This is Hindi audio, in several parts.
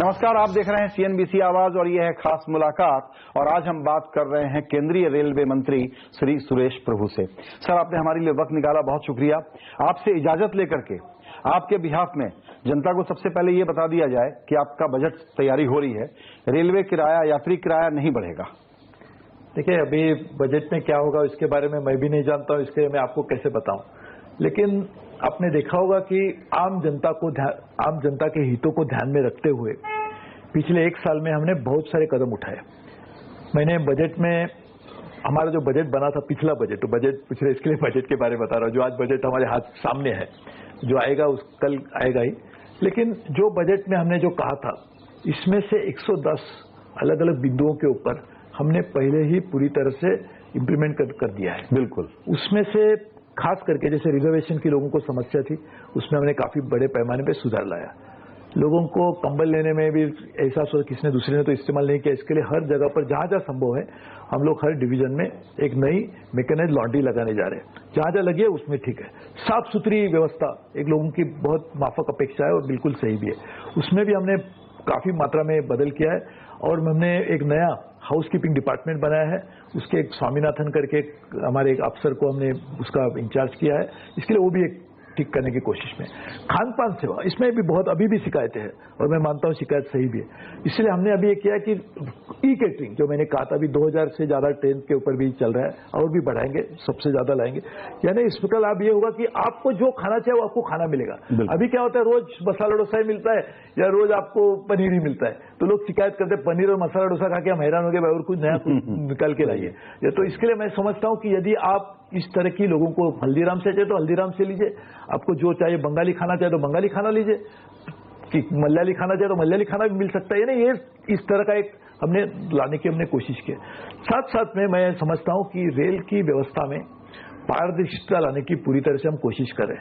नमस्कार, आप देख रहे हैं सीएनबीसी आवाज और यह है खास मुलाकात। और आज हम बात कर रहे हैं केंद्रीय रेलवे मंत्री श्री सुरेश प्रभु से। सर, आपने हमारे लिए वक्त निकाला, बहुत शुक्रिया। आपसे इजाजत लेकर के आपके बिहाफ में जनता को सबसे पहले ये बता दिया जाए कि आपका बजट तैयारी हो रही है, रेलवे किराया, यात्री किराया नहीं बढ़ेगा। देखिए, अभी बजट में क्या होगा इसके बारे में मैं भी नहीं जानता हूं, इसके मैं आपको कैसे बताऊं। लेकिन आपने देखा होगा कि आम जनता के हितों को ध्यान में रखते हुए पिछले एक साल में हमने बहुत सारे कदम उठाए। मैंने बजट में हमारा जो बजट बना था, पिछला बजट, तो बजट पिछले इसके लिए बजट के बारे में बता रहा हूं। जो आज बजट हमारे हाथ सामने है, जो आएगा उस कल आएगा ही। लेकिन जो बजट में हमने जो कहा था, इसमें से 110 अलग अलग बिंदुओं के ऊपर हमने पहले ही पूरी तरह से इम्प्लीमेंट कर दिया है। बिल्कुल। उसमें से खास करके जैसे रिजर्वेशन की लोगों को समस्या थी, उसमें हमने काफी बड़े पैमाने पे सुधार लाया। लोगों को कंबल लेने में भी ऐसा सोचा, किसने दूसरे ने तो इस्तेमाल नहीं किया। इसके लिए हर जगह पर जहां जहां संभव है हम लोग हर डिवीजन में एक नई मैकेनाइज्ड लॉन्ड्री लगाने जा रहे हैं। जहां जहां लगी है उसमें ठीक है। साफ सुथरी व्यवस्था एक लोगों की बहुत माफक अपेक्षा है और बिल्कुल सही भी है। उसमें भी हमने काफी मात्रा में बदल किया है। और हमने एक नया हाउसकीपिंग डिपार्टमेंट बनाया है। उसके एक स्वामीनाथन करके हमारे एक अफसर को हमने उसका इंचार्ज किया है। इसके लिए वो भी एक ठीक करने की कोशिश में। खान पान सेवा, इसमें भी बहुत अभी भी शिकायतें हैं और मैं मानता हूं शिकायत सही भी है। इसलिए हमने अभी ये किया कि ई केटरिंग, जो मैंने कहा था, अभी 2000 से ज्यादा ट्रेन के ऊपर भी चल रहा है और भी बढ़ाएंगे, सबसे ज्यादा लाएंगे। यानी इस प्रकार लाभ ये होगा कि आपको जो खाना चाहिए वो आपको खाना मिलेगा। अभी क्या होता है, रोज मसाला डोसा ही मिलता है या रोज आपको पनीर ही मिलता है, तो लोग शिकायत करते हैं पनीर और मसाला डोसा खा के हम हैरान हो गए, भाई और कुछ नया निकाल के लाइए। तो इसके लिए मैं समझता हूं कि यदि आप इस तरह की लोगों को हल्दीराम से चाहिए तो हल्दीराम से लीजिए, आपको जो चाहिए बंगाली खाना चाहिए तो बंगाली खाना लीजिए, कि मलयाली खाना चाहिए तो मलयाली खाना भी मिल सकता है। यानी ये इस तरह का एक हमने लाने की हमने कोशिश की। साथ साथ में मैं समझता हूं कि रेल की व्यवस्था में पारदर्शिता लाने की पूरी तरह से हम कोशिश करें।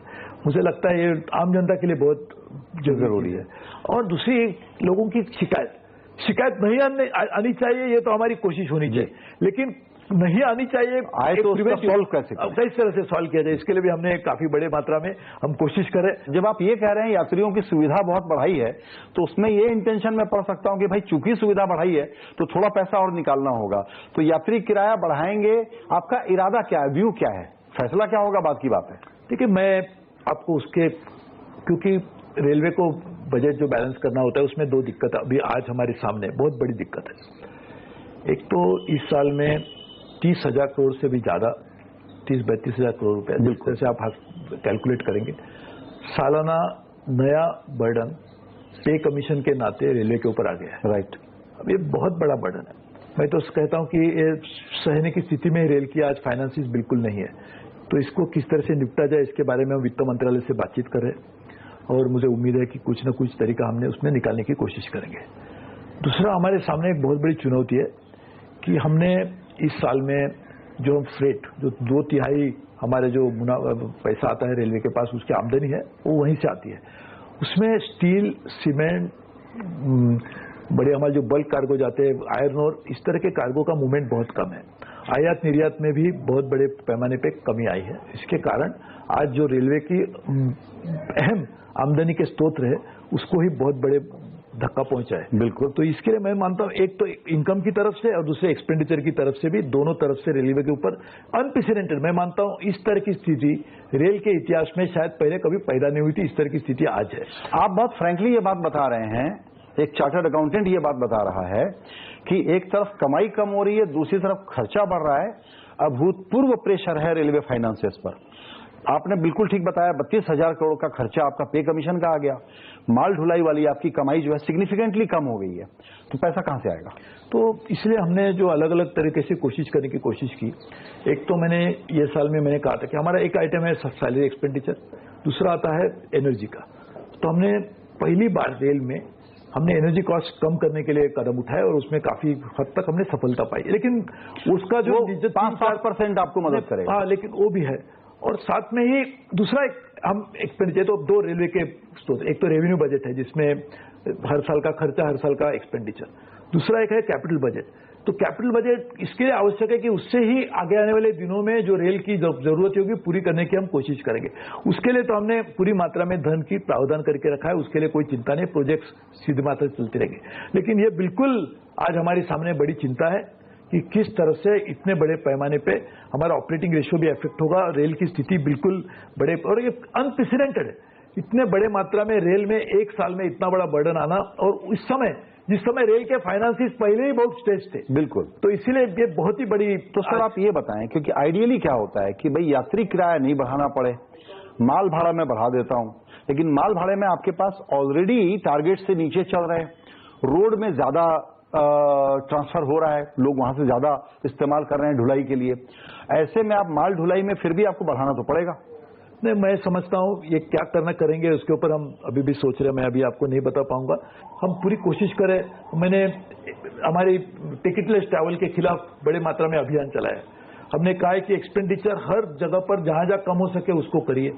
मुझे लगता है ये आम जनता के लिए बहुत जरूरी है। और दूसरी, लोगों की शिकायत नहीं आनी चाहिए, ये तो हमारी कोशिश होनी चाहिए। लेकिन नहीं आनी चाहिए, आए तो उसका सॉल्व कैसे, किस तरह से सॉल्व किया जाए, इसके लिए भी हमने काफी बड़े मात्रा में हम कोशिश करें। जब आप ये कह रहे हैं यात्रियों की सुविधा बहुत बढ़ाई है, तो उसमें ये इंटेंशन मैं पढ़ सकता हूं कि भाई चूंकि सुविधा बढ़ाई है तो थोड़ा पैसा और निकालना होगा, तो यात्री किराया बढ़ाएंगे। आपका इरादा क्या है, व्यू क्या है, फैसला क्या होगा, बात की बात है। देखिए, मैं आपको उसके, क्योंकि रेलवे को बजट जो बैलेंस करना होता है उसमें दो दिक्कत अभी आज हमारे सामने बहुत बड़ी दिक्कत है। एक तो इस साल में 30,000 करोड़ से भी ज्यादा, 30-32 हजार करोड़ रुपए, जिस तरह से आप कैलकुलेट करेंगे, सालाना नया बर्डन पे कमीशन के नाते रेलवे के ऊपर आ गया है। राइट। अब ये बहुत बड़ा बर्डन है। मैं तो कहता हूं कि ये सहने की स्थिति में रेल की आज फाइनेंसिस बिल्कुल नहीं है। तो इसको किस तरह से निपटा जाए, इसके बारे में हम वित्त मंत्रालय से बातचीत कर रहे हैं और मुझे उम्मीद है कि कुछ न कुछ तरीका हमने उसमें निकालने की कोशिश करेंगे। दूसरा, हमारे सामने एक बहुत बड़ी चुनौती है कि हमने इस साल में जो फ्रेट, जो 2/3 हमारे जो पैसा आता है रेलवे के पास, उसकी आमदनी है वो वहीं से आती है। उसमें स्टील, सीमेंट, बड़े हमारे जो बल्क कार्गो जाते हैं, आयरन और इस तरह के कार्गो का मूवमेंट बहुत कम है। आयात निर्यात में भी बहुत बड़े पैमाने पे कमी आई है। इसके कारण आज जो रेलवे की अहम आमदनी के स्रोत है उसको ही बहुत बड़े धक्का पहुंचा है। बिल्कुल। तो इसके लिए मैं मानता हूं, एक तो इनकम की तरफ से और दूसरे एक्सपेंडिचर की तरफ से भी, दोनों तरफ से रेलवे के ऊपर अनप्रेसिडेंटेड, मैं मानता हूं इस तरह की स्थिति रेल के इतिहास में शायद पहले कभी पैदा नहीं हुई थी। इस तरह की स्थिति आज है। आप बहुत फ्रैंकली ये बात बता रहे हैं, एक चार्टर्ड अकाउंटेंट ये बात बता रहा है कि एक तरफ कमाई कम हो रही है, दूसरी तरफ खर्चा बढ़ रहा है, अभूतपूर्व प्रेशर है रेलवे फाइनेंसेस पर। आपने बिल्कुल ठीक बताया, 32,000 करोड़ का खर्चा आपका पे कमीशन का आ गया। माल ढुलाई वाली आपकी कमाई जो है सिग्निफिकेंटली कम हो गई है, तो पैसा कहां से आएगा? तो इसलिए हमने जो अलग अलग तरीके से कोशिश करने की कोशिश की। एक तो मैंने ये साल में मैंने कहा था कि हमारा एक आइटम है सैलरी एक्सपेंडिचर, दूसरा आता है एनर्जी का। तो हमने पहली बार रेल में हमने एनर्जी कॉस्ट कम करने के लिए कदम उठाए और उसमें काफी हद तक हमने सफलता पाई। लेकिन उसका जो 5-7% आपको मदद करेगा। हाँ, लेकिन वो भी है। और साथ में ही दूसरा हम एक्सपेंडिचर, तो दो रेलवे के स्रोत, एक तो रेवेन्यू बजट है जिसमें हर साल का खर्चा, हर साल का एक्सपेंडिचर, दूसरा एक है कैपिटल बजट तो कैपिटल बजट इसके लिए आवश्यक है कि उससे ही आगे आने वाले दिनों में जो रेल की जरूरत होगी पूरी करने की हम कोशिश करेंगे। उसके लिए तो हमने पूरी मात्रा में धन की प्रावधान करके रखा है, उसके लिए कोई चिंता नहीं, प्रोजेक्ट्स सीधी मात्रा से चलते रहेंगे। लेकिन ये बिल्कुल आज हमारे सामने बड़ी चिंता है कि किस तरह से इतने बड़े पैमाने पे हमारा ऑपरेटिंग रेशियो भी इफेक्ट होगा। रेल की स्थिति बिल्कुल बड़े, और ये अनप्रेसिडेंटेड है, इतने बड़े मात्रा में रेल में एक साल में इतना बड़ा बर्डन आना, और इस समय जिस समय रेल के फाइनेंसिस पहले ही बहुत स्ट्रेच थे। बिल्कुल, तो इसीलिए ये बहुत ही बड़ी। तो सर आप ये बताएं, क्योंकि आइडियली क्या होता है कि भाई यात्री किराया नहीं बढ़ाना पड़े, माल भाड़ा मैं बढ़ा देता हूं, लेकिन माल भाड़े में आपके पास ऑलरेडी टारगेट से नीचे चल रहे हैं, रोड में ज्यादा ट्रांसफर हो रहा है, लोग वहां से ज्यादा इस्तेमाल कर रहे हैं ढुलाई के लिए, ऐसे में आप माल ढुलाई में फिर भी आपको बढ़ाना तो पड़ेगा। नहीं, मैं समझता हूं ये क्या करना करेंगे उसके ऊपर हम अभी भी सोच रहे हैं, मैं अभी आपको नहीं बता पाऊंगा। हम पूरी कोशिश करें। मैंने हमारी टिकटलेस ट्रैवल के खिलाफ बड़े मात्रा में अभियान चलाया। हमने कहा है कि एक्सपेंडिचर हर जगह पर जहां जहां कम हो सके उसको करिए,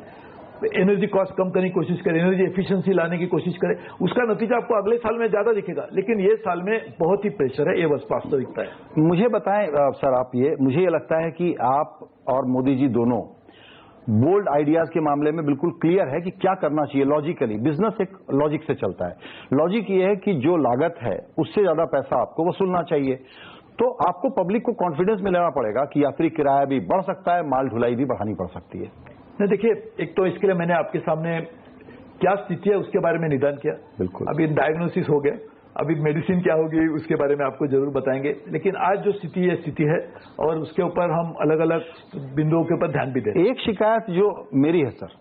एनर्जी कॉस्ट कम करने की कोशिश करें, एनर्जी एफिशिएंसी लाने की कोशिश करें, उसका नतीजा आपको अगले साल में ज्यादा दिखेगा। लेकिन ये साल में बहुत ही प्रेशर है, ये बस वास्तविकता है। मुझे बताएं सर आप, मुझे ये लगता है कि आप और मोदी जी दोनों बोल्ड आइडियाज के मामले में बिल्कुल क्लियर है कि क्या करना चाहिए लॉजिकली। बिजनेस एक लॉजिक से चलता है, लॉजिक ये है कि जो लागत है उससे ज्यादा पैसा आपको वसूलना चाहिए। तो आपको पब्लिक को कॉन्फिडेंस में लेना पड़ेगा कि यात्री किराया भी बढ़ सकता है, माल ढुलाई भी बढ़ानी पड़ सकती है। नहीं, देखिए, एक तो इसके लिए मैंने आपके सामने क्या स्थिति है उसके बारे में निदान किया। बिल्कुल, अभी डायग्नोसिस हो गया, अभी मेडिसिन क्या होगी उसके बारे में आपको जरूर बताएंगे। लेकिन आज जो स्थिति है और उसके ऊपर हम अलग अलग बिंदुओं के ऊपर ध्यान भी दें। एक शिकायत जो मेरी है सर,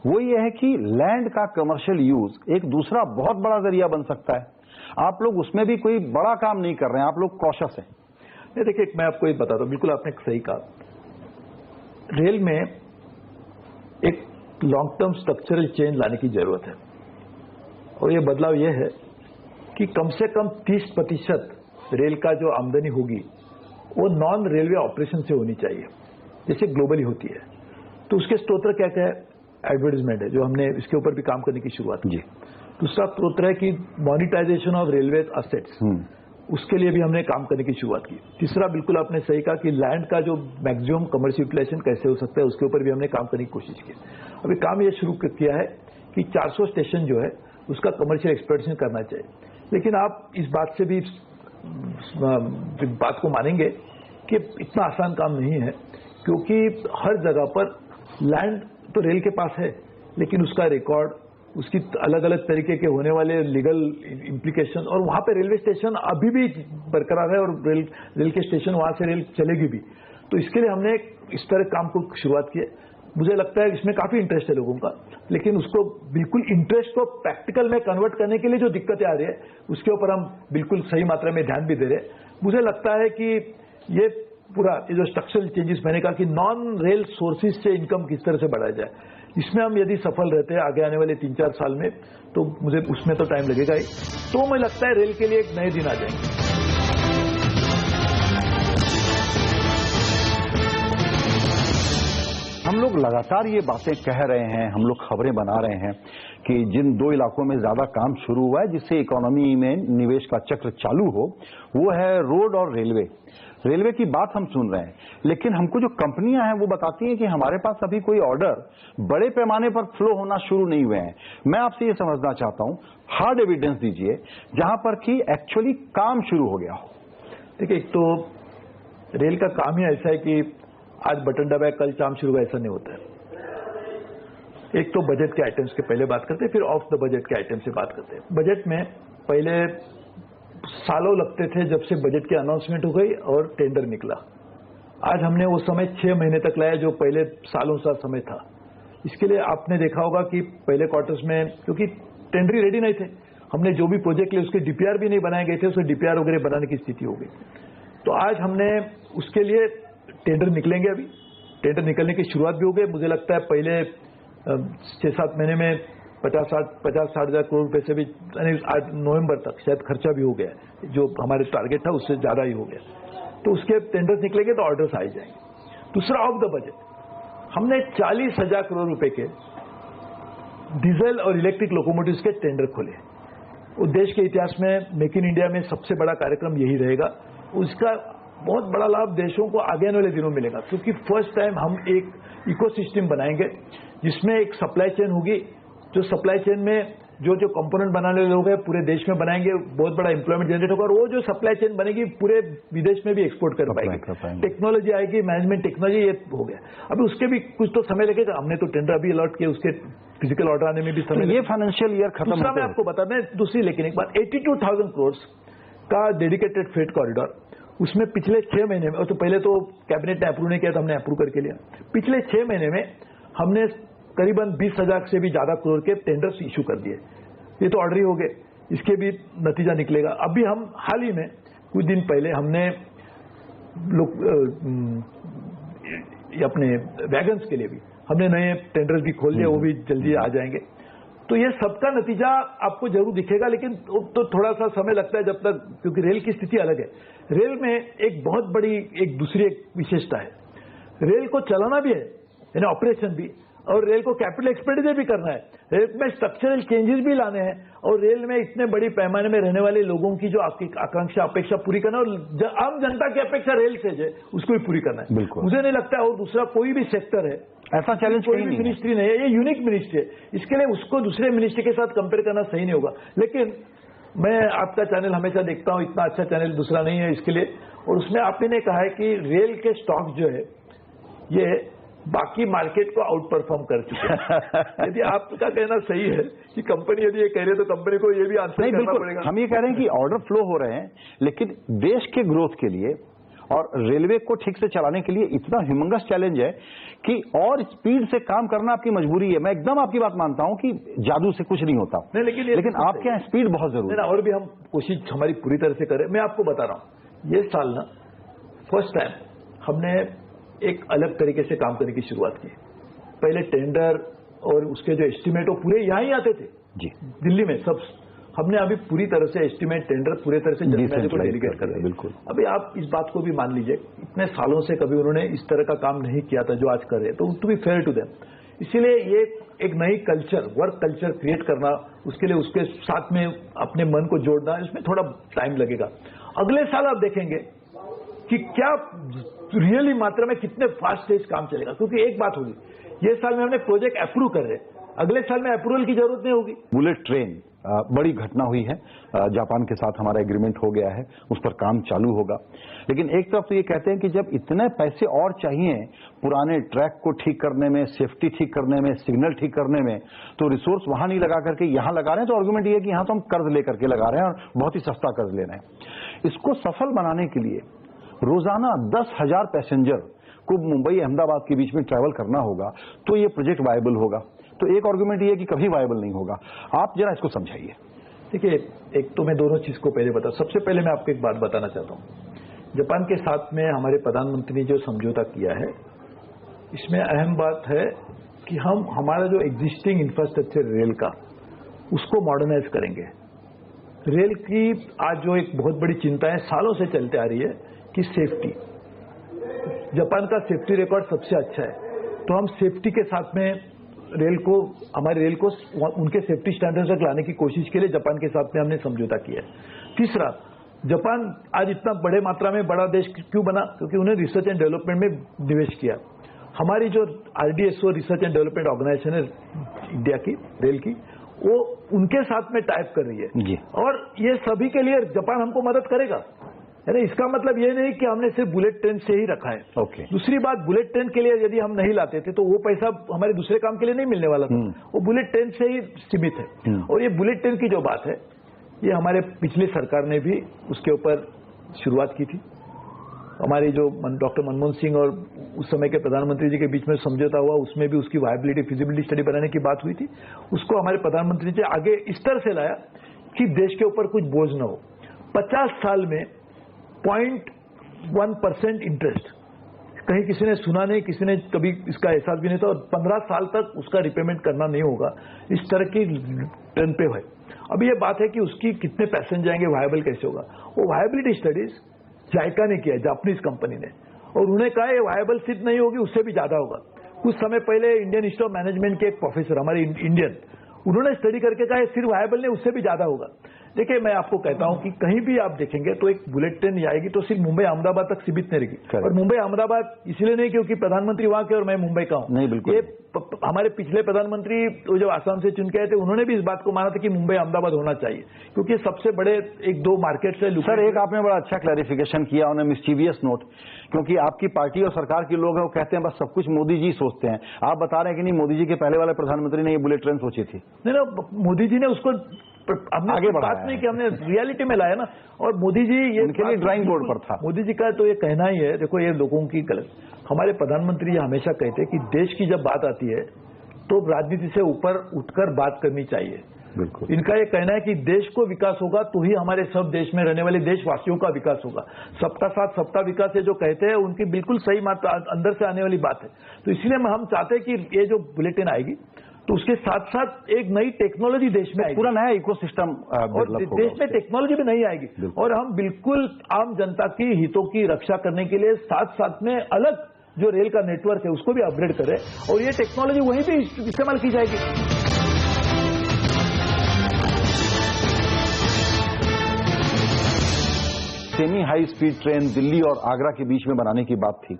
वो ये है कि लैंड का कमर्शियल यूज एक दूसरा बहुत बड़ा जरिया बन सकता है। आप लोग उसमें भी कोई बड़ा काम नहीं कर रहे हैं, आप लोग कॉशियस हैं। नहीं, देखिए, मैं आपको ये बताता हूं, बिल्कुल आपने सही कहा। रेल में एक लॉन्ग टर्म स्ट्रक्चरल चेंज लाने की जरूरत है, और ये बदलाव ये है कि कम से कम 30% रेल का जो आमदनी होगी वो नॉन रेलवे ऑपरेशन से होनी चाहिए, जैसे ग्लोबली होती है। तो उसके स्त्रोत्र क्या क्या है? एडवर्टाइजमेंट है, जो हमने इसके ऊपर भी काम करने की शुरुआत की। दूसरा स्त्रोत्र है कि मॉनिटाइजेशन ऑफ रेलवे असेट्स, उसके लिए भी हमने काम करने की शुरुआत की। तीसरा, बिल्कुल आपने सही कहा कि लैंड का जो मैक्सिमम कमर्शियल यूटिलाइजेशन कैसे हो सकता है, उसके ऊपर भी हमने काम करने की कोशिश की। अभी काम ये शुरू किया है कि 400 स्टेशन जो है उसका कमर्शियल एक्सप्लॉयटेशन करना चाहिए। लेकिन आप इस बात से भी बात को मानेंगे कि इतना आसान काम नहीं है, क्योंकि हर जगह पर लैंड तो रेल के पास है, लेकिन उसका रिकॉर्ड, उसकी अलग अलग तरीके के होने वाले लीगल इम्प्लीकेशन, और वहां पे रेलवे स्टेशन अभी भी बरकरार है, और रेल के स्टेशन वहां से रेल चलेगी भी। तो इसके लिए हमने इस तरह काम को शुरुआत की है। मुझे लगता है इसमें काफी इंटरेस्ट है लोगों का, लेकिन उसको बिल्कुल इंटरेस्ट को प्रैक्टिकल में कन्वर्ट करने के लिए जो दिक्कतें आ रही है उसके ऊपर हम बिल्कुल सही मात्रा में ध्यान भी दे रहे हैं। मुझे लगता है कि ये पूरा ये जो स्ट्रक्चरल चेंजेस मैंने कहा कि नॉन रेल सोर्सेज से इनकम किस तरह से बढ़ाया जाए, इसमें हम यदि सफल रहते हैं आगे आने वाले 3-4 साल में, तो मुझे उसमें तो टाइम लगेगा ही, तो मुझे लगता है रेल के लिए एक नए दिन आ जाएंगे। हम लोग लगातार ये बातें कह रहे हैं, हम लोग खबरें बना रहे हैं कि जिन 2 इलाकों में ज्यादा काम शुरू हुआ है जिससे इकोनॉमी में निवेश का चक्र चालू हो, वो है रोड और रेलवे। रेलवे की बात हम सुन रहे हैं, लेकिन हमको जो कंपनियां हैं वो बताती हैं कि हमारे पास अभी कोई ऑर्डर बड़े पैमाने पर फ्लो होना शुरू नहीं हुए हैं। मैं आपसे ये समझना चाहता हूं, हार्ड एविडेंस दीजिए जहां पर कि एक्चुअली काम शुरू हो गया हो। देखिए, एक तो रेल का काम ही ऐसा है कि आज बटन दबाए कल काम शुरू हुआ, ऐसा नहीं होता है। एक तो बजट के आइटम्स के पहले बात करते हैं, फिर ऑफ द बजट के आइटम से बात करते हैं। बजट में पहले सालों लगते थे जब से बजट की अनाउंसमेंट हो गई और टेंडर निकला। आज हमने वो समय 6 महीने तक लाया जो पहले सालों सा समय था। इसके लिए आपने देखा होगा कि पहले क्वार्टर्स में, क्योंकि टेंडर ही रेडी नहीं थे, हमने जो भी प्रोजेक्ट लिए उसके डीपीआर भी नहीं बनाए गए थे, उसके डीपीआर वगैरह बनाने की स्थिति हो गई। तो आज हमने उसके लिए टेंडर निकलेंगे, अभी टेंडर निकलने की शुरुआत भी हो गई। मुझे लगता है पहले 6-7 महीने में 50-60 हजार करोड़ रुपए से भी, आज नवंबर तक शायद खर्चा भी हो गया, जो हमारे टारगेट था उससे ज्यादा ही हो गया। तो उसके टेंडर्स निकलेंगे तो ऑर्डर्स आ ही जाएंगे। दूसरा, ऑफ द बजट हमने 40,000 करोड़ रुपए के डीजल और इलेक्ट्रिक लोकोमोटिव्स के टेंडर खोले। वो देश के इतिहास में मेक इन इंडिया में सबसे बड़ा कार्यक्रम यही रहेगा, उसका बहुत बड़ा लाभ देशों को आगे आने वाले दिनों में मिलेगा, क्योंकि फर्स्ट टाइम हम एक इकोसिस्टम बनाएंगे जिसमें एक सप्लाई चेन होगी, जो सप्लाई चेन में जो जो कंपोनेंट बनाने वाले लोग हैं पूरे देश में बनाएंगे, बहुत बड़ा एम्प्लॉयमेंट जनरेट होगा, और वो जो सप्लाई चेन बनेगी पूरे विदेश में भी एक्सपोर्ट कर पाएंगे। टेक्नोलॉजी आएगी, मैनेजमेंट टेक्नोलॉजी, ये हो गया। अभी उसके भी कुछ तो समय लगेगा, हमने तो टेंडर अभी अलॉट किया, उसके फिजिकल ऑर्डर आने में भी समय, ये फाइनेंशियल ईयर खत्म दूसरा मैं आपको बता दें, दूसरी लेकिन एक बात, 82,000 करोड़ का डेडिकेटेड फ्रेट कॉरिडोर, उसमें पिछले 6 महीने में, तो पहले तो कैबिनेट ने अप्रूव नहीं किया था, हमने अप्रूव करके लिया, पिछले 6 महीने में हमने करीबन 20,000 से भी ज्यादा करोड़ के टेंडर्स इशू कर दिए। ये तो ऑर्डर ही हो गए, इसके भी नतीजा निकलेगा। अभी हम हाल ही में कुछ दिन पहले हमने अपने वैगन्स के लिए भी हमने नए टेंडर्स भी खोल लिए, वो भी जल्दी आ जाएंगे। तो ये सबका नतीजा आपको जरूर दिखेगा, लेकिन तो थोड़ा सा समय लगता है जब तक, क्योंकि रेल की स्थिति अलग है। रेल में एक बहुत बड़ी एक दूसरी एक विशेषता है, रेल को चलाना भी है, यानी ऑपरेशन भी, और रेल को कैपिटल एक्सपेंडिचर भी करना है, रेल में स्ट्रक्चरल चेंजेस भी लाने हैं, और रेल में इतने बड़ी पैमाने में रहने वाले लोगों की जो आकांक्षा अपेक्षा पूरी करना, और आम जनता की अपेक्षा रेल से है उसको भी पूरी करना है। मुझे नहीं लगता और दूसरा कोई भी सेक्टर है ऐसा चैलेंज, कोई भी मिनिस्ट्री नहीं है, ये यूनिक मिनिस्ट्री है, इसके लिए उसको दूसरे मिनिस्ट्री के साथ कंपेयर करना सही नहीं होगा। लेकिन मैं आपका चैनल हमेशा देखता हूं, इतना अच्छा चैनल दूसरा नहीं है इसके लिए, और उसमें आपने कहा है कि रेल के स्टॉक जो है ये बाकी मार्केट को आउट परफॉर्म कर चुके हैं। यदि आपका कहना सही है कि कंपनी यदि ये कह रही है तो कंपनी को ये भी आंसर करना पड़ेगा। हम ये कह रहे हैं कि ऑर्डर फ्लो हो रहे हैं, लेकिन देश के ग्रोथ के लिए और रेलवे को ठीक से चलाने के लिए इतना ह्यूमंगस चैलेंज है कि और स्पीड से काम करना आपकी मजबूरी है। मैं एकदम आपकी बात मानता हूं कि जादू से कुछ नहीं होता, नहीं, लेकिन आपके यहाँ स्पीड बहुत जरूरी है। और भी हम कोशिश हमारी पूरी तरह से करें। मैं आपको बता रहा हूं, ये साल ना फर्स्ट टाइम हमने एक अलग तरीके से काम करने की शुरुआत की। पहले टेंडर और उसके जो एस्टिमेट वो पूरे यहाँ ही आते थे जी, दिल्ली में सब। हमने अभी पूरी तरह से एस्टिमेट टेंडर पूरे तरह से जनता को डेलीगेट कर दिया। बिल्कुल। अभी आप इस बात को भी मान लीजिए, इतने सालों से कभी उन्होंने इस तरह का काम नहीं किया था जो आज कर रहे हैं, तो to be fair to them. इसीलिए ये एक नई कल्चर, वर्क कल्चर क्रिएट करना, उसके लिए उसके साथ में अपने मन को जोड़ना, इसमें थोड़ा टाइम लगेगा। अगले साल आप देखेंगे कि क्या रियली मात्रा में कितने फास्ट तेज काम चलेगा, क्योंकि एक बात होगी, ये साल में हमने प्रोजेक्ट अप्रूव कर रहे हैं, अगले साल में अप्रूवल की जरूरत नहीं होगी। बुलेट ट्रेन बड़ी घटना हुई है, जापान के साथ हमारा एग्रीमेंट हो गया है, उस पर काम चालू होगा। लेकिन एक तरफ तो ये कहते हैं कि जब इतने पैसे और चाहिए पुराने ट्रैक को ठीक करने में, सेफ्टी ठीक करने में, सिग्नल ठीक करने में, तो रिसोर्स वहां नहीं लगा करके यहां लगा रहे हैं। तो आर्गुमेंट ये है कि यहां तो हम कर्ज लेकर के लगा रहे हैं और बहुत ही सस्ता कर्ज ले रहे हैं। इसको सफल बनाने के लिए रोजाना 10,000 पैसेंजर को मुंबई अहमदाबाद के बीच में ट्रैवल करना होगा, तो ये प्रोजेक्ट वायबल होगा। तो एक आर्गुमेंट ये है कि कभी वायबल नहीं होगा। आप जरा इसको समझाइए। देखिए, एक तो मैं दोनों चीज को पहले बता, सबसे पहले मैं आपको एक बात बताना चाहता हूं। जापान के साथ में हमारे प्रधानमंत्री ने जो समझौता किया है, इसमें अहम बात है कि हम हमारा जो एग्जिस्टिंग इंफ्रास्ट्रक्चर रेल का, उसको मॉडर्नाइज करेंगे। रेल की आज जो एक बहुत बड़ी चिंता है, सालों से चलते आ रही है, कि सेफ्टी। जापान का सेफ्टी रिकॉर्ड सबसे अच्छा है, तो हम सेफ्टी के साथ में रेल को, हमारे रेल को उनके सेफ्टी स्टैंडर्ड तक लाने की कोशिश के लिए जापान के साथ में हमने समझौता किया है। तीसरा, जापान आज इतना बड़े मात्रा में बड़ा देश क्यों बना? क्योंकि उन्हें रिसर्च एंड डेवलपमेंट में निवेश किया। हमारी जो RDSO research and development organisation है इंडिया की, रेल की, वो उनके साथ में टाइप कर रही है जी। और ये सभी के लिए जापान हमको मदद करेगा। यानी इसका मतलब ये नहीं कि हमने सिर्फ बुलेट ट्रेन से ही रखा है। दूसरी बात, बुलेट ट्रेन के लिए यदि हम नहीं लाते थे तो वो पैसा हमारे दूसरे काम के लिए नहीं मिलने वाला था, वो बुलेट ट्रेन से ही सीमित है। और ये बुलेट ट्रेन की जो बात है, ये हमारे पिछली सरकार ने भी उसके ऊपर शुरुआत की थी। हमारी जो डॉक्टर मनमोहन सिंह और उस समय के प्रधानमंत्री जी के बीच में समझौता हुआ, उसमें भी उसकी वायबिलिटी, फिजिबिलिटी स्टडी बनाने की बात हुई थी। उसको हमारे प्रधानमंत्री जी आगे इस तरह से लाया कि देश के ऊपर कुछ बोझ न हो। 50 साल में 0.1% इंटरेस्ट, कहीं किसी ने सुना नहीं, किसी ने कभी इसका एहसास भी नहीं था, और 15 साल तक उसका रिपेमेंट करना नहीं होगा, इस तरह की ट्रेन पे है। अब ये बात है कि उसकी कितने पैसेंजर जाएंगे, वायबल कैसे होगा। वो वायबिलिटी स्टडीज जायका ने किया, जापानीज कंपनी ने, और उन्होंने कहा ये वायबल सिर्फ नहीं होगी, उससे भी ज्यादा होगा। कुछ समय पहले इंडियन इंस्टीट्यूट ऑफ मैनेजमेंट के एक प्रोफेसर, हमारे इंडियन, उन्होंने स्टडी करके कहा सिर्फ वायबल नहीं, उससे भी ज्यादा होगा। देखिए, मैं आपको कहता हूं कि कहीं भी आप देखेंगे तो एक बुलेट ट्रेन आएगी तो सिर्फ मुंबई अहमदाबाद तक सीमित नहीं रहेगी। और मुंबई अहमदाबाद इसलिए नहीं क्योंकि प्रधानमंत्री वहां के और मैं मुंबई का हूं। नहीं, बिल्कुल। ये हमारे पिछले प्रधानमंत्री जो आसाम से चुन के आए थे, उन्होंने भी इस बात को माना था कि मुंबई अहमदाबाद होना चाहिए, क्योंकि सबसे बड़े एक दो मार्केट है। सर, एक आपने बड़ा अच्छा क्लैरिफिकेशन किया ऑन ए मिस्चीवियस नोट, क्योंकि आपकी पार्टी और सरकार के लोग हैं वो कहते हैं बस सब कुछ मोदी जी सोचते हैं। आप बता रहे हैं कि नहीं, मोदी जी के पहले वाले प्रधानमंत्री ने ये बुलेट ट्रेन सोची थी। नहीं ना, मोदी जी ने उसको हमने आगे बात नहीं कि हमने रियलिटी में लाया ना। और मोदी जी ये उनके लिए ड्राइंग बोर्ड पर था। मोदी जी का तो ये कहना ही है, देखो ये लोगों की गलत। हमारे प्रधानमंत्री ये हमेशा कहते हैं कि देश की जब बात आती है तो राजनीति से ऊपर उठकर बात करनी चाहिए। बिल्कुल। इनका ये कहना है कि देश को विकास होगा तो ही हमारे सब देश में रहने वाले देशवासियों का विकास होगा। सबका साथ सबका विकास है जो कहते हैं, उनकी बिल्कुल सही मात्रा अंदर से आने वाली बात है। तो इसलिए हम चाहते हैं कि ये जो बुलेटिन आएगी तो उसके साथ साथ एक नई टेक्नोलॉजी देश में आएगी, पूरा नया इकोसिस्टम और देश में टेक्नोलॉजी भी नहीं आएगी। और हम बिल्कुल आम जनता की हितों की रक्षा करने के लिए साथ साथ में अलग जो रेल का नेटवर्क है उसको भी अपग्रेड करें, और ये टेक्नोलॉजी वहीं भी इस्तेमाल की जाएगी। Semi high speed train Delhi और आगरा के बीच में बनाने की बात थी,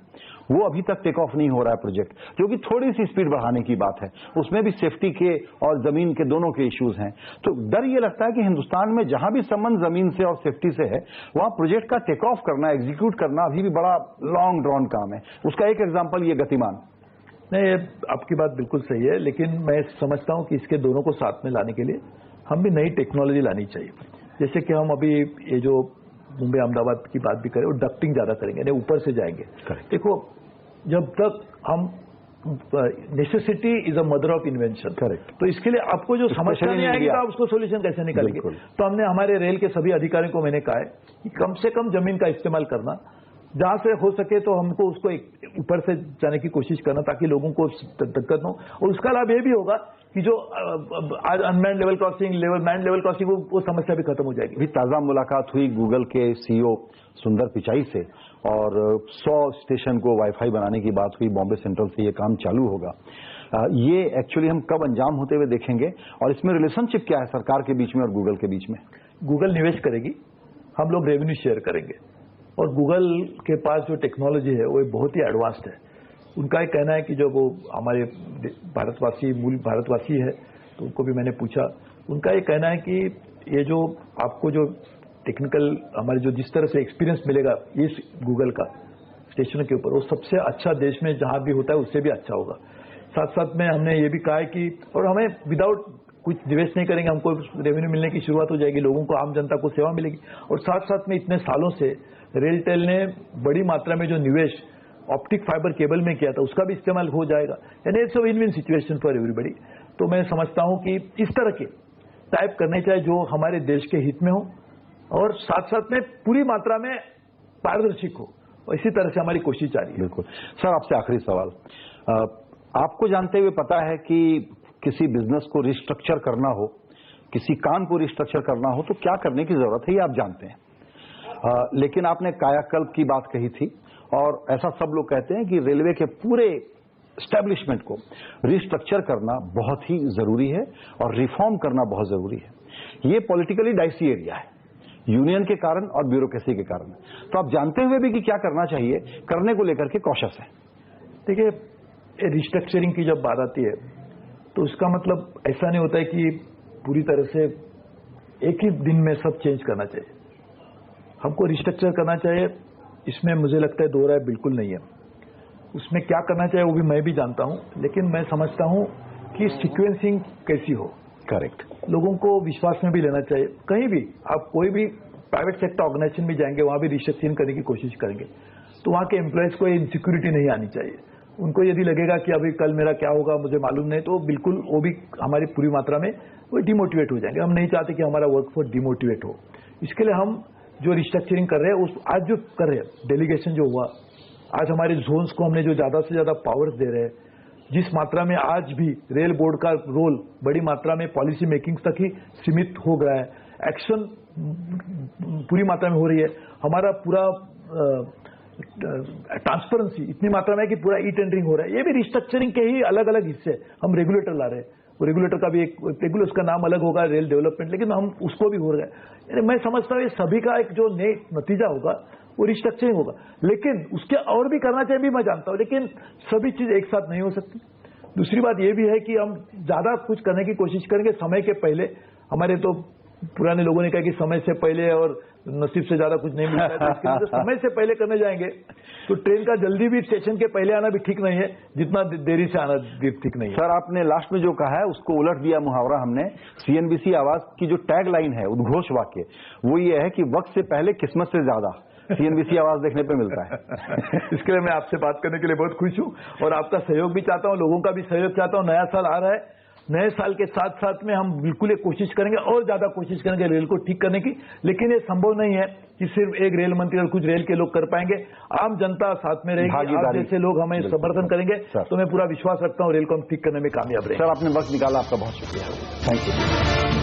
वो अभी तक टेक ऑफ नहीं हो रहा है प्रोजेक्ट, क्योंकि थोड़ी सी स्पीड बढ़ाने की बात है। उसमें भी सेफ्टी के और जमीन के दोनों के इश्यूज हैं। तो डर ये लगता है कि हिंदुस्तान में जहां भी संबंध जमीन से और सेफ्टी से है, वहां प्रोजेक्ट का टेक ऑफ करना, एग्जीक्यूट करना अभी भी बड़ा लॉन्ग ड्रॉन काम है। उसका एक एग्जाम्पल ये गतिमान। नहीं, आपकी बात बिल्कुल सही है, लेकिन मैं समझता हूं कि इसके दोनों को साथ में लाने के लिए हम भी नई टेक्नोलॉजी लानी चाहिए। जैसे कि हम अभी ये जो मुंबई अहमदाबाद की बात भी करें, वो डक्टिंग ज्यादा करेंगे, यानी ऊपर से जाएंगे। देखो, जब तक हम necessity is a mother of invention, correct, तो इसके लिए आपको जो समस्या नहीं आएगी तो आप उसको सोल्यूशन कैसे निकालेंगे। तो हमने हमारे रेल के सभी अधिकारियों को मैंने कहा है कि कम से कम जमीन का इस्तेमाल करना, जहां से हो सके तो हमको उसको ऊपर से जाने की कोशिश करना ताकि लोगों को दिक्कत न हो। और उसका लाभ ये भी होगा कि जो आज unmanned level crossing, manned level crossing, वो समस्या भी खत्म हो जाएगी। अभी ताजा मुलाकात हुई गूगल के सीईओ सुंदर पिचाई से, और 100 स्टेशन को वाईफाई बनाने की बात हुई। बॉम्बे सेंट्रल से ये काम चालू होगा। ये एक्चुअली हम कब अंजाम होते हुए देखेंगे, और इसमें रिलेशनशिप क्या है सरकार के बीच में और गूगल के बीच में? गूगल निवेश करेगी, हम लोग रेवेन्यू शेयर करेंगे, और गूगल के पास जो टेक्नोलॉजी है वो बहुत ही एडवांस्ड है। उनका एक कहना है कि जो वो हमारे मूल भारतवासी है, तो उनको भी मैंने पूछा, उनका ये कहना है कि ये जो आपको जो टेक्निकल हमारे जो जिस तरह से एक्सपीरियंस मिलेगा इस गूगल का स्टेशनों के ऊपर, वो सबसे अच्छा देश में जहां भी होता है उससे भी अच्छा होगा। साथ साथ में हमने ये भी कहा है कि, और हमें विदाउट कुछ निवेश नहीं करेंगे, हमको रेवेन्यू मिलने की शुरुआत हो जाएगी, लोगों को, आम जनता को सेवा मिलेगी। और साथ साथ में इतने सालों से रेलटेल ने बड़ी मात्रा में जो निवेश ऑप्टिक फाइबर केबल में किया था उसका भी इस्तेमाल हो जाएगा, यानी it's a win win situation for everybody. तो मैं समझता हूं कि इस तरह के टाइप करने चाहिए जो हमारे देश के हित में हो और साथ साथ में पूरी मात्रा में पारदर्शी हो, और इसी तरह से हमारी कोशिश जारी है। बिल्कुल। सर, आपसे आखिरी सवाल, आपको जानते हुए पता है कि किसी बिजनेस को रिस्ट्रक्चर करना हो, किसी काम को रिस्ट्रक्चर करना हो तो क्या करने की जरूरत है, ये आप जानते हैं। लेकिन आपने कायाकल्प की बात कही थी, और ऐसा सब लोग कहते हैं कि रेलवे के पूरे एस्टेब्लिशमेंट को रिस्ट्रक्चर करना बहुत ही जरूरी है और रिफॉर्म करना बहुत जरूरी है। ये पॉलिटिकली डाइसी एरिया है, यूनियन के कारण और ब्यूरोक्रेसी के कारण। तो आप जानते हुए भी कि क्या करना चाहिए, करने को लेकर के कॉशियस है। देखिए, रिस्ट्रक्चरिंग की जब बात आती है तो उसका मतलब ऐसा नहीं होता है कि पूरी तरह से एक ही दिन में सब चेंज करना चाहिए। हमको रिस्ट्रक्चर करना चाहिए, इसमें मुझे लगता है दो राय बिल्कुल नहीं है। उसमें क्या करना चाहिए वो भी मैं भी जानता हूं, लेकिन मैं समझता हूं कि सीक्वेंसिंग कैसी हो। करेक्ट। लोगों को विश्वास में भी लेना चाहिए। कहीं भी आप कोई भी प्राइवेट सेक्टर ऑर्गेनाइजेशन में जाएंगे, वहां भी रिस्ट्रक्चरिंग करने की कोशिश करेंगे तो वहां के एम्प्लॉयज को इनसिक्योरिटी नहीं आनी चाहिए। उनको यदि लगेगा कि अभी कल मेरा क्या होगा मुझे मालूम नहीं, तो बिल्कुल वो भी हमारी पूरी मात्रा में वो डिमोटिवेट हो जाएंगे। हम नहीं चाहते कि हमारा वर्कफोर्स डिमोटिवेट हो। इसके लिए हम जो रिस्ट्रक्चरिंग कर रहे हैं, उस आज जो कर रहे हैं, डेलीगेशन जो हुआ, आज हमारे जोन्स को हमने जो ज्यादा से ज्यादा पावर्स दे रहे हैं, जिस मात्रा में आज भी रेल बोर्ड का रोल बड़ी मात्रा में पॉलिसी मेकिंग तक ही सीमित हो गया है, एक्शन पूरी मात्रा में हो रही है, हमारा पूरा ट्रांसपेरेंसी इतनी मात्रा में है कि पूरा ई टेंडरिंग हो रहा है। ये भी रिस्ट्रक्चरिंग के ही अलग अलग हिस्से हम रेगुलेटर ला रहे हैं। वो रेगुलेटर का भी एक रेगुलर उसका नाम अलग होगा, रेल डेवलपमेंट, लेकिन हम उसको भी भूल गए। यानी मैं समझता हूँ ये सभी का एक जो नतीजा होगा वो रिस्ट्रक्चरिंग होगा, लेकिन उसके और भी करना चाहिए भी मैं जानता हूँ, लेकिन सभी चीज एक साथ नहीं हो सकती। दूसरी बात ये भी है कि हम ज्यादा कुछ करने की कोशिश करेंगे समय के पहले। हमारे तो पुराने लोगों ने कहा कि समय से पहले और नसीब से ज्यादा कुछ नहीं मिलता है, तो इसके लिए तो समय से पहले करने जाएंगे तो ट्रेन का जल्दी भी स्टेशन के पहले आना भी ठीक नहीं है, जितना देरी से आना भी ठीक नहीं है। सर आपने लास्ट में जो कहा है उसको उलट दिया मुहावरा हमने। सीएनबीसी आवाज की जो टैग लाइन है, उद्घोष वाक्य, वो ये है कि वक्त से पहले किस्मत से ज्यादा सीएनबीसी आवाज देखने पे मिलता है। इसके लिए मैं आपसे बात करने के लिए बहुत खुश हूं और आपका सहयोग भी चाहता हूं, लोगों का भी सहयोग चाहता हूं। नया साल आ रहा है, नए साल के साथ साथ में हम बिल्कुल ये कोशिश करेंगे और ज्यादा कोशिश करेंगे रेल को ठीक करने की, लेकिन ये संभव नहीं है कि सिर्फ एक रेल मंत्री और कुछ रेल के लोग कर पाएंगे। आम जनता साथ में रहेगी, आप जैसे लोग हमें समर्थन करेंगे, तो मैं पूरा विश्वास रखता हूँ रेल को हम ठीक करने में कामयाब रहेंगे। सर आपने वक्त निकाला, आपका बहुत शुक्रिया। Thank you.